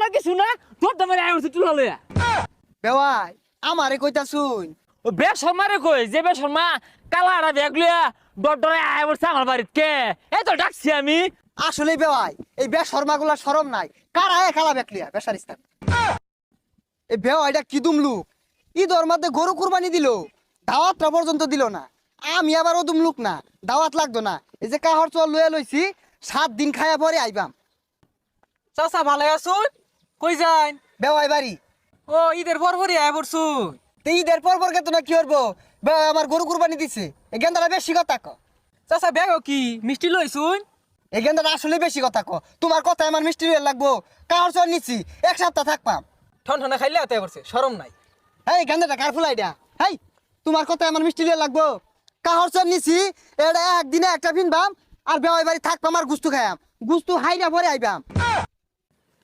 না কিছু না তোর তো মানে আইছে তুলা লইয়া বেওয়াই আমারে কইতা শুন ও বেশরমারে কই যে বেশরমা কালারা ব্যাগ লইয়া ডরে আয় বলছে আমার বাড়িতে কে এই তো ডাকছি আমি আসলে বেওয়াই এই বেশরমাগুলা শরম নাই কারা এ খালা বেকলিয়া বেশারিস্তান এই বেওয়াইটা কি দুমলুক ঈদের মধ্যে গরু কুরবানি দিল দাওয়াতটা পর্যন্ত দিল না আমি আবার ও দুমলুক না দাওয়াত লাগতো না এই যে কাহর চল লইয়া লইছি 7 দিন খায়া পরে আইবাম চাচা ভালো আছুন কই যান বেওয়াই বাড়ি ও ঈদের পর পরই আয় পড়ছুন তো ঈদের পর পর কেতো না কি করবো বেওয়াই আমার গরু কুরবানি দিছে এই গেন্দাটা বেশি কথা ক চাচা ব্যাগও কি মিষ্টি লইছুন এই গেন্দাটা আসলে বেশি কথা ক তোমার কথা আমার মিষ্টি লইয়া লাগবো কাহর চল নিচ্ছি 1 সপ্তাহ থাকবাম ঠন ঠনে খাইলে আতে পড়ছে শরম নাই এই গেন্দাটা কার ফুলাই দিয়া হেই তোমার কথা আমার মিষ্টি লইয়া লাগবো কাহর চল নিছি এটা একদিনে একটা ফিনবাম আর বেওয়াই বাড়ি থাকবাম আর গুস্তু খাইয়াম গুস্তু হাইরা পরে আইবাম